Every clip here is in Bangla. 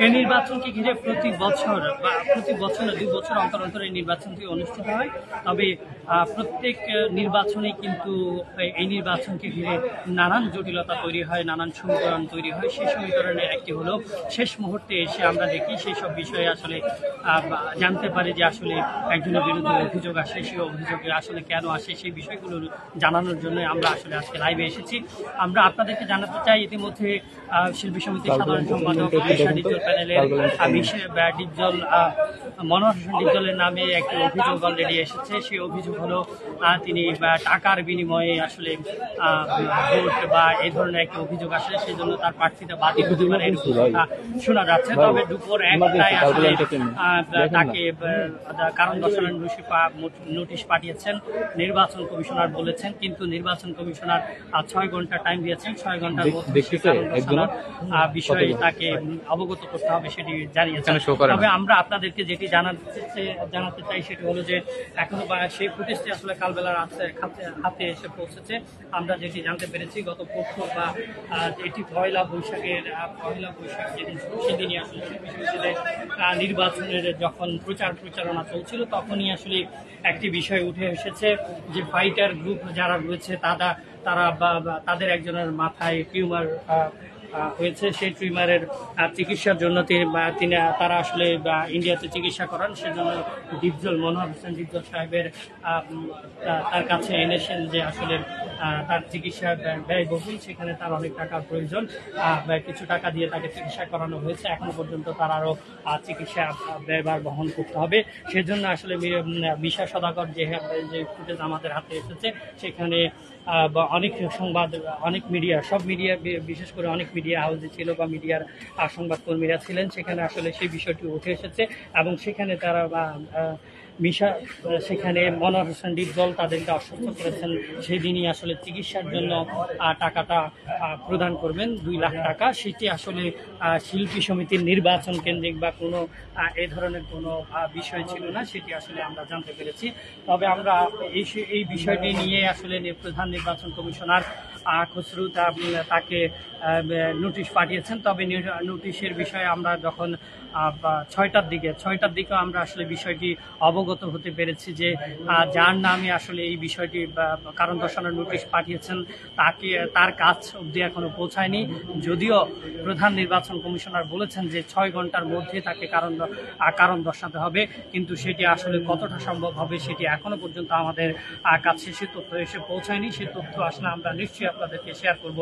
এই নির্বাচনকে ঘিরে প্রতি বছর বা প্রতি বছর 2 বছর অন্তর অন্তর এই নির্বাচনটি অনুষ্ঠিত হয়। তবে প্রত্যেক নির্বাচনে কিন্তু এই নির্বাচনকে ঘিরে নানান জটিলতা তৈরি হয়, নানান সমীকরণ তৈরি হয়। সেই সমীকরণের একটি হলো শেষ মুহূর্তে এসে আমরা দেখি সেই সব বিষয়ে আসলে জানতে পারি যে আসলে একজনের বিরুদ্ধে অভিযোগ আসে, সেই অভিযোগে আসলে কেন আসে সেই বিষয়গুলো জানানোর জন্য আমরা আসলে আজকে লাইভে এসেছি। আমরা আপনাদেরকে জানাতে চাই ইতিমধ্যে শিল্পী সমিতির সাধারণ সম্পাদক ডিপজল প্যানেলের ডিপজল মনোহর হোসেন ডিপজলের নামে একটি অভিযোগ অলরেডি এসেছে। সেই অভিযোগ হলো তিনি টাকার বিনিময়ে আসলে ভোট বা এই ধরনের একটি অভিযোগ আসে, সেই জন্য তার প্রার্থীতা বাতিল হতে পারে শোনা যাচ্ছে। তবে দুপুর 1টায় আসলে তাকে কারণ দর্শানোর নোটিশ পাঠিয়েছেন নির্বাচন কমিশনার বলেছেন, কিন্তু নির্বাচন কমিশনার 6 ঘন্টা টাইম দিয়েছেন। 6 ঘন্টার মধ্যে বিষয়ে তাকে অবগত করতে হবে সেটি জানিয়েছেন। তবে আমরা আপনাদেরকে যেটি জানাতে চাই সেটি হলো যে এখনো সেই ফুটেজটি আসলে কালবেলা হাতে এসে পৌঁছেছে। আমরা যেটি জানতে পেরেছি গত পরশু বা এটি পয়লা বৈশাখ যেদিন সেদিনই আসলে নির্বাচনের যখন প্রচারণা চলছিল তখনই আসলে একটি বিষয় উঠে এসেছে যে ফাইটার গ্রুপ যারা রয়েছে তারা তাদের একজনের মাথায় টিউমার হয়েছে। সেই টিউমারের চিকিৎসার জন্য তারা আসলে ইন্ডিয়াতে চিকিৎসা করান, সেজন্য ডিপজল মনোহর হোসেন ডিপজল সাহেবের তার কাছে এনেছেন যে আসলে তার চিকিৎসা ব্যয়বহুল, সেখানে তার অনেক টাকার প্রয়োজন। কিছু টাকা দিয়ে তাকে চিকিৎসা করানো হয়েছে, এখনো পর্যন্ত তার আরও চিকিৎসা ব্যয়ভার বহন করতে হবে। সেজন্য আসলে মিশা সদাগর যে ফুটেজ আমাদের হাতে এসেছে সেখানে অনেক সংবাদ, অনেক মিডিয়া, সব মিডিয়া বিশেষ করে অনেক মিডিয়া হাউসে ছিল বা মিডিয়ার সংবাদকর্মীরা ছিলেন, সেখানে আসলে সেই বিষয়টি উঠে এসেছে এবং সেখানে তারা সেখানে মনোহর হোসেন ডিপজল তাদেরকে আশ্বস্ত করেছেন সেই দিনই আসলে চিকিৎসার জন্য টাকাটা প্রদান করবেন, 2 লাখ টাকা। সেটি আসলে শিল্পী সমিতির নির্বাচন কেন্দ্রিক বা কোনো এই ধরনের কোনো বিষয় ছিল না, সেটি আসলে আমরা জানতে পেরেছি। তবে আমরা এই বিষয়টি নিয়ে আসলে প্রধান নির্বাচন কমিশনার খসরু তাকে নোটিশ পাঠিয়েছেন। তবে নোটিশের বিষয়ে আমরা যখন 6টার দিকে আমরা আসলে বিষয়টি অবগত হতে পেরেছি যে যার নামে আসলে এই বিষয়টি কারণ দর্শানোর নোটিশ পাঠিয়েছেন তার কাছ অবধি এখনো পৌঁছায়নি। যদিও প্রধান নির্বাচন কমিশনার বলেছেন যে 6 ঘন্টার মধ্যে তাকে কারণ দর্শাতে হবে, কিন্তু সেটি আসলে কতটা সম্ভব হবে সেটি এখনো পর্যন্ত আমাদের কাছে সে তথ্য এসে পৌঁছায়নি। সে তথ্য আসলে আমরা নিশ্চয়ই আপনাদেরকে শেয়ার করব।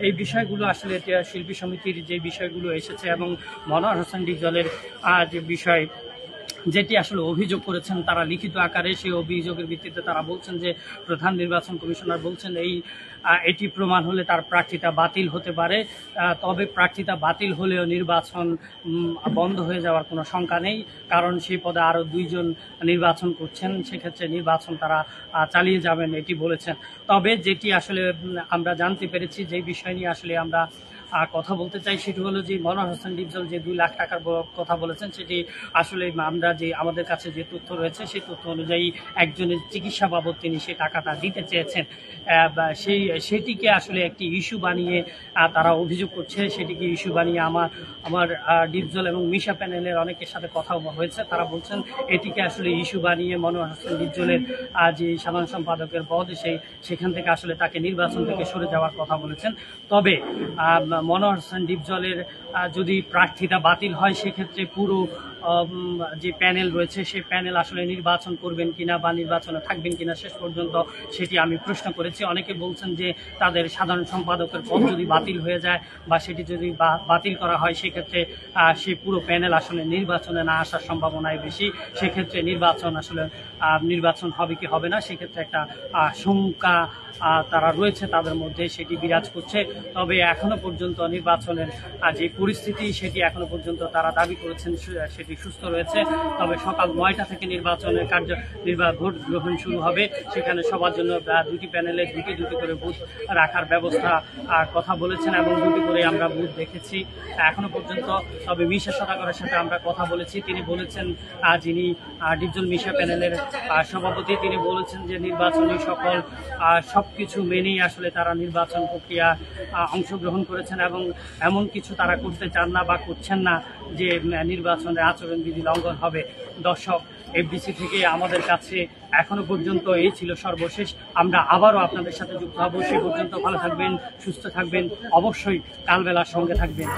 এই বিষয়গুলো আসলে শিল্পী সমিতির যে বিষয়গুলো এসেছে এবং মনোহর হোসেন ডিপজলের যে বিষয় যেটি আসলে অভিযোগ করেছেন তারা লিখিত আকারে, সেই অভিযোগের ভিত্তিতে তারা বলছেন যে প্রধান নির্বাচন কমিশনার বলছেন এটি প্রমাণ হলে তার প্রার্থিতা বাতিল হতে পারে। তবে প্রার্থিতা বাতিল হলেও নির্বাচন বন্ধ হয়ে যাওয়ার কোনো শঙ্কা নেই, কারণ সেই পদে আরও 2 জন নির্বাচন করছেন, সেক্ষেত্রে নির্বাচন তারা চালিয়ে যাবেন এটি বলেছেন। তবে যেটি আসলে আমরা জানতে পেরেছি, যে বিষয় নিয়ে আসলে আমরা কথা বলতে চাই সেটি হলো যে মনোহর হোসেন ডিপজল যে 2 লাখ টাকার কথা বলেছেন সেটি আসলে আমরা যে আমাদের কাছে যে তথ্য রয়েছে সেই তথ্য অনুযায়ী একজনের চিকিৎসা বাবদ তিনি সেই টাকাটা দিতে চেয়েছেন। সেটিকে আসলে একটি ইস্যু বানিয়ে তারা অভিযোগ করছে, সেটিকে ইস্যু বানিয়ে আমার ডিপজল এবং মিশা প্যানেলের অনেকের সাথে কথা হয়েছে, তারা বলছেন এটিকে আসলে ইস্যু বানিয়ে মনোহর হোসেন ডিপজলের যে সাধারণ সম্পাদকের পদ সেখান থেকে আসলে তাকে নির্বাচন থেকে সরে যাওয়ার কথা বলেছেন। তবে মনোহর হোসেন ডিপজলের যদি প্রার্থিতা বাতিল হয় সেক্ষেত্রে পুরো যে প্যানেল রয়েছে সেই প্যানেল আসলে নির্বাচন করবেন কিনা বা নির্বাচনে থাকবেন কিনা শেষ পর্যন্ত সেটি আমি প্রশ্ন করেছি। অনেকে বলছেন যে তাদের সাধারণ সম্পাদকের পদ যদি বাতিল হয়ে যায় বা সেটি যদি বাতিল করা হয় সেক্ষেত্রে সেই পুরো প্যানেল আসলে নির্বাচনে না আসার সম্ভাবনাই বেশি। সেক্ষেত্রে নির্বাচন হবে কি হবে না সেক্ষেত্রে একটা শঙ্কা তারা রয়েছে তাদের মধ্যে, সেটি বিরাজ করছে। তবে এখনো পর্যন্ত নির্বাচনের যে পরিস্থিতি সেটি এখনো পর্যন্ত তারা দাবি করেছেন সেটি মোটামুটি সুস্থ রয়েছে। তবে সকাল 9টা থেকে ভোট গ্রহণ শুরু হবে। সেখানে সবার জন্য দুটি প্যানেলে দুটি করে বুথ রাখার ব্যবস্থা কথা বলেছেন এবং দুটি করে আমরা বুথ দেখেছি এখনো পর্যন্ত। তবে মিশা সওদাগরের সাথে আমরা কথা বলেছি, তিনি বলেছেন, যিনি ডিপজল মিশা প্যানেলের সভাপতি, তিনি বলেছেন যে নির্বাচনী সবকিছু মেনেই আসলে তারা নির্বাচন প্রক্রিয়া অংশগ্রহণ করেছেন এবং এমন কিছু তারা করতে চান না বা করছেন না যে নির্বাচনের আচরণবিধি লঙ্ঘন হবে। দর্শক, এফডিসি থেকে আমাদের কাছে এখনো পর্যন্ত এই ছিল সর্বশেষ। আমরা আবারও আপনাদের সাথে যুক্ত হব। সে পর্যন্ত ভালো থাকবেন, সুস্থ থাকবেন, অবশ্যই কালবেলার সঙ্গে থাকবেন।